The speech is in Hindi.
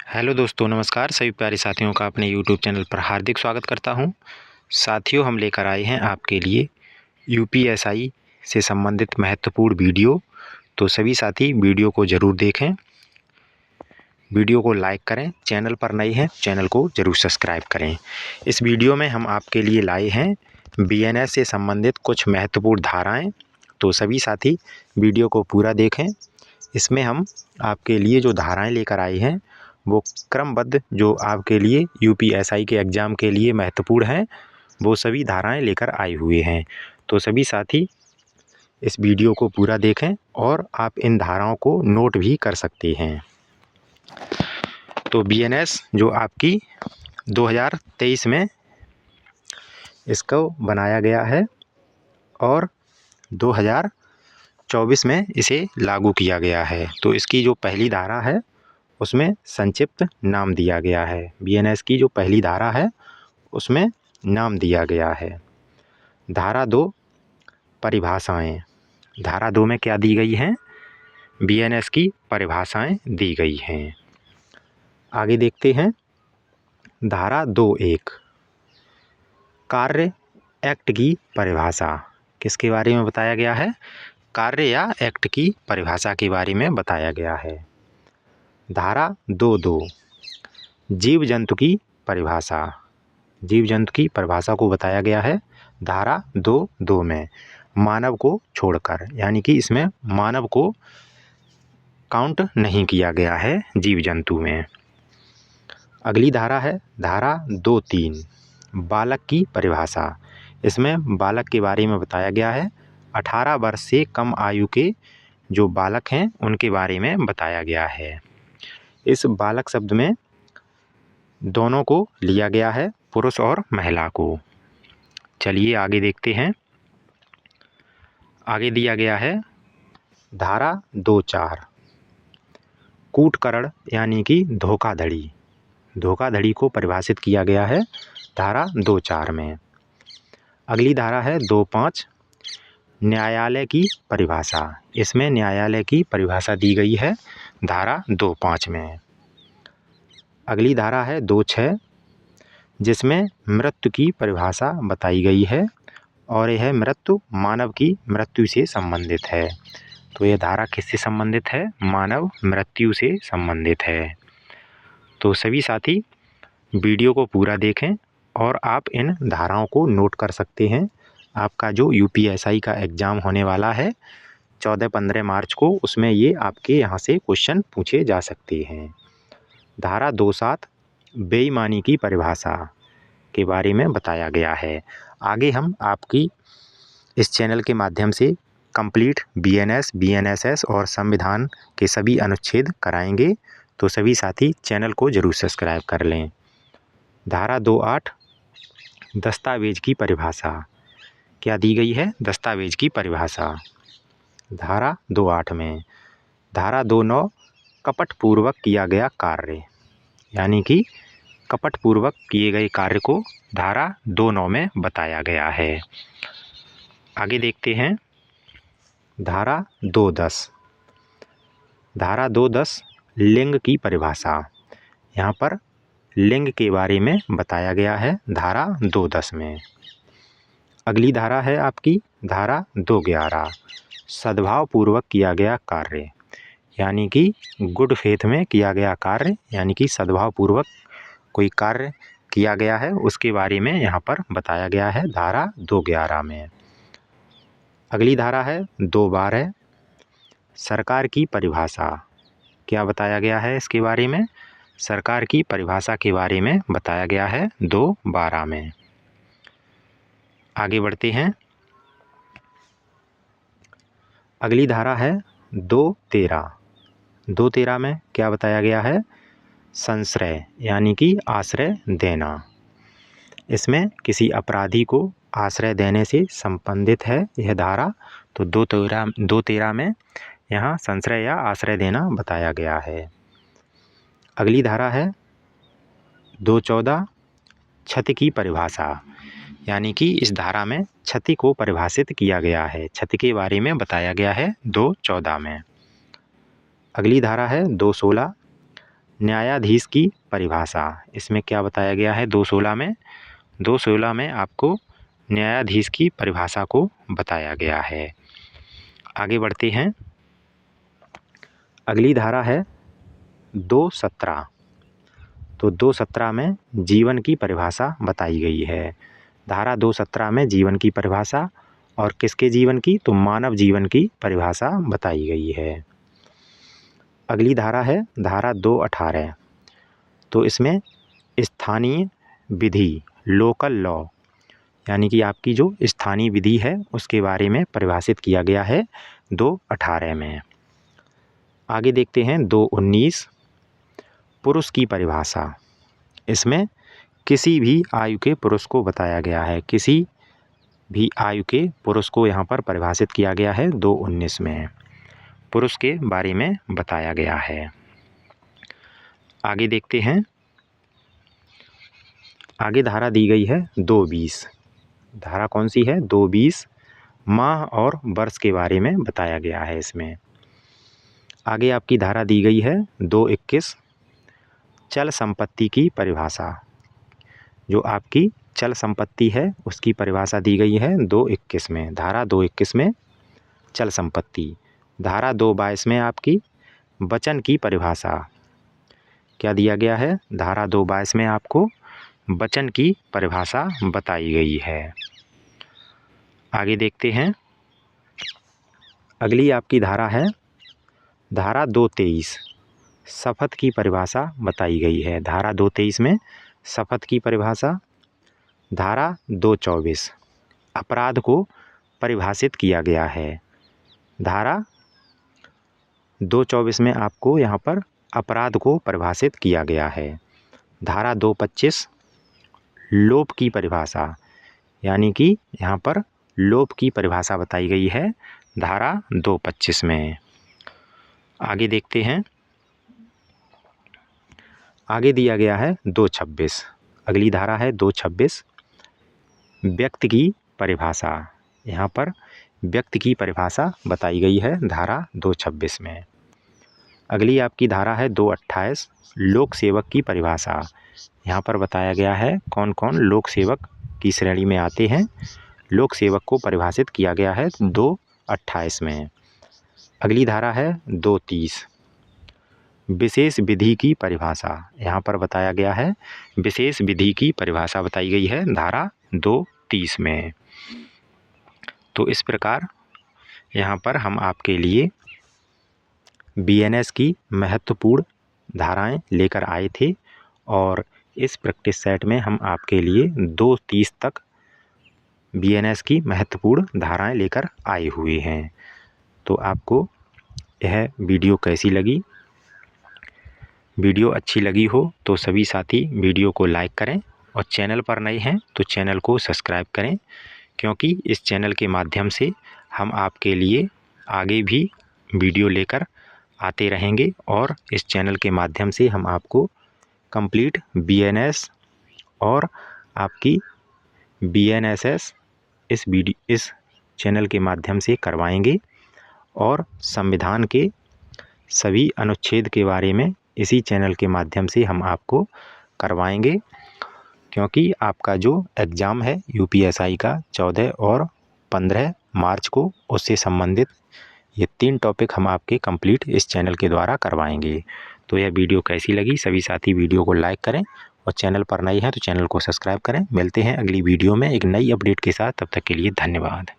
हेलो दोस्तों, नमस्कार। सभी प्यारे साथियों का अपने यूट्यूब चैनल पर हार्दिक स्वागत करता हूं। साथियों, हम लेकर आए हैं आपके लिए यूपीएसआई से संबंधित महत्वपूर्ण वीडियो। तो सभी साथी वीडियो को ज़रूर देखें, वीडियो को लाइक करें, चैनल पर नए हैं चैनल को ज़रूर सब्सक्राइब करें। इस वीडियो में हम आपके लिए लाए हैं बीएनएस से संबंधित कुछ महत्वपूर्ण धाराएँ। तो सभी साथी वीडियो को पूरा देखें। इसमें हम आपके लिए जो धाराएँ लेकर आए हैं वो क्रमबद्ध, जो आपके लिए यूपीएसआई के एग्ज़ाम के लिए महत्वपूर्ण हैं, वो सभी धाराएँ लेकर आए हुए हैं। तो सभी साथी इस वीडियो को पूरा देखें और आप इन धाराओं को नोट भी कर सकते हैं। तो बीएनएस जो आपकी 2023 में इसको बनाया गया है और 2024 में इसे लागू किया गया है। तो इसकी जो पहली धारा है उसमें संक्षिप्त नाम दिया गया है। बीएनएस की जो पहली धारा है उसमें नाम दिया गया है। धारा 2 परिभाषाएं। धारा 2 में क्या दी गई हैं? बीएनएस की परिभाषाएं दी गई हैं। आगे देखते हैं। धारा 2.1 कार्य एक्ट की परिभाषा। किसके बारे में बताया गया है? कार्य या एक्ट की परिभाषा के बारे में बताया गया है। धारा 2.2 जीव जंतु की परिभाषा। जीव जंतु की परिभाषा को बताया गया है धारा 2.2 में, मानव को छोड़कर, यानी कि इसमें मानव को काउंट नहीं किया गया है जीव जंतु में। अगली धारा है धारा 2.3 बालक की परिभाषा। इसमें बालक के बारे में बताया गया है 18 वर्ष से कम आयु के जो बालक हैं उनके बारे में बताया गया है। इस बालक शब्द में दोनों को लिया गया है, पुरुष और महिला को। चलिए आगे देखते हैं। आगे दिया गया है धारा 2.4 कूटकरण यानी कि धोखाधड़ी। धोखाधड़ी को परिभाषित किया गया है धारा 2.4 में। अगली धारा है 2.5 न्यायालय की परिभाषा। इसमें न्यायालय की परिभाषा दी गई है धारा 2.5 में। अगली धारा है 2.6 जिसमें मृत्यु की परिभाषा बताई गई है और यह मृत्यु मानव की मृत्यु से संबंधित है। तो यह धारा किससे संबंधित है? मानव मृत्यु से संबंधित है। तो सभी साथी वीडियो को पूरा देखें और आप इन धाराओं को नोट कर सकते हैं। आपका जो यूपीएसआई का एग्ज़ाम होने वाला है 14-15 मार्च को, उसमें ये आपके यहाँ से क्वेश्चन पूछे जा सकते हैं। धारा 2.7 बेईमानी की परिभाषा के बारे में बताया गया है। आगे हम आपकी इस चैनल के माध्यम से कंप्लीट बीएनएस, बीएनएसएस और संविधान के सभी अनुच्छेद कराएंगे। तो सभी साथी चैनल को ज़रूर सब्सक्राइब कर लें। धारा 2.8 दस्तावेज की परिभाषा। क्या दी गई है? दस्तावेज की परिभाषा धारा 2.8 में। धारा 2.9 कपटपूर्वक किया गया कार्य, यानी कि कपटपूर्वक किए गए कार्य को धारा 2.9 में बताया गया है। आगे देखते हैं धारा 2.10। धारा 2.10 लिंग की परिभाषा। यहाँ पर लिंग के बारे में बताया गया है धारा 2.10 में। अगली धारा है आपकी धारा 2.11 सद्भावपूर्वक किया गया कार्य, यानी कि गुड फेथ में किया गया कार्य, यानी कि सद्भावपूर्वक कोई कार्य किया गया है उसके बारे में यहाँ पर बताया गया है धारा 2.11 में। अगली धारा है 2.12 सरकार की परिभाषा। क्या बताया गया है इसके बारे में? सरकार की परिभाषा के बारे में बताया गया है 2.12 में। आगे बढ़ते हैं। अगली धारा है 2.13। 2.13 में क्या बताया गया है? संश्रय, यानी कि आश्रय देना। इसमें किसी अपराधी को आश्रय देने से संबंधित है यह धारा। तो 2.13 में यहाँ संश्रय या आश्रय देना बताया गया है। अगली धारा है 2.14 क्षति की परिभाषा, यानी कि इस धारा में क्षति को परिभाषित किया गया है, क्षति के बारे में बताया गया है 2.14 में। अगली धारा है 2.16 न्यायाधीश की परिभाषा, इसमें क्या बताया गया है 216 में? 216 में आपको न्यायाधीश की परिभाषा को बताया गया है। आगे बढ़ते हैं। अगली धारा है 217। तो 217 में जीवन की परिभाषा बताई गई है। धारा 217 में जीवन की परिभाषा और किसके जीवन की? तो मानव जीवन की परिभाषा बताई गई है। अगली धारा है धारा 218। तो इसमें स्थानीय विधि, लोकल लॉ, यानी कि आपकी जो स्थानीय विधि है उसके बारे में परिभाषित किया गया है 218 में। आगे देखते हैं 219, पुरुष की परिभाषा। इसमें किसी भी आयु के पुरुष को बताया गया है, किसी भी आयु के पुरुष को यहाँ पर परिभाषित किया गया है 219 में, पुरुष के बारे में बताया गया है। आगे देखते हैं। आगे धारा दी गई है 220। धारा कौन सी है? 220, माह और वर्ष के बारे में बताया गया है इसमें। आगे आपकी धारा दी गई है 221, चल संपत्ति की परिभाषा। जो आपकी चल संपत्ति है उसकी परिभाषा दी गई है 221 में, धारा 221 में चल संपत्ति। धारा 222 में आपकी वचन की परिभाषा। क्या दिया गया है? धारा 222 में आपको वचन की परिभाषा बताई गई है। आगे देखते हैं। अगली आपकी धारा है धारा 223, शपथ की परिभाषा बताई गई है। धारा 223 में शपथ की परिभाषा। धारा 224, अपराध को परिभाषित किया गया है। धारा 224 में आपको यहाँ पर अपराध को परिभाषित किया गया है। धारा 225, लोभ की परिभाषा, यानी कि यहाँ पर लोभ की परिभाषा बताई गई है धारा 225 में। आगे देखते हैं। आगे दिया गया है 226। अगली धारा है 226, व्यक्ति की परिभाषा। यहाँ पर व्यक्ति की परिभाषा बताई गई है धारा 226 में। अगली आपकी धारा है 228, लोक सेवक की परिभाषा। यहाँ पर बताया गया है कौन कौन लोक सेवक की श्रेणी में आते हैं। लोक सेवक को परिभाषित किया गया है 228 में। अगली धारा है 230, विशेष विधि की परिभाषा। यहाँ पर बताया गया है विशेष विधि की परिभाषा बताई गई है धारा 230 में। तो इस प्रकार यहाँ पर हम आपके लिए बीएनएस की महत्वपूर्ण धाराएं लेकर आए थे और इस प्रैक्टिस सेट में हम आपके लिए 230 तक बीएनएस की महत्वपूर्ण धाराएं लेकर आए हुए हैं। तो आपको यह वीडियो कैसी लगी? वीडियो अच्छी लगी हो तो सभी साथी वीडियो को लाइक करें और चैनल पर नए हैं तो चैनल को सब्सक्राइब करें, क्योंकि इस चैनल के माध्यम से हम आपके लिए आगे भी वीडियो लेकर आते रहेंगे और इस चैनल के माध्यम से हम आपको कंप्लीट बीएनएस और आपकी बीएनएसएस इस चैनल के माध्यम से करवाएंगे और संविधान के सभी अनुच्छेद के बारे में इसी चैनल के माध्यम से हम आपको करवाएंगे, क्योंकि आपका जो एग्ज़ाम है यूपीएसआई का 14 और 15 मार्च को, उससे संबंधित ये 3 टॉपिक हम आपके कंप्लीट इस चैनल के द्वारा करवाएंगे। तो यह वीडियो कैसी लगी? सभी साथी वीडियो को लाइक करें और चैनल पर नए हैं तो चैनल को सब्सक्राइब करें। मिलते हैं अगली वीडियो में एक नई अपडेट के साथ, तब तक के लिए धन्यवाद।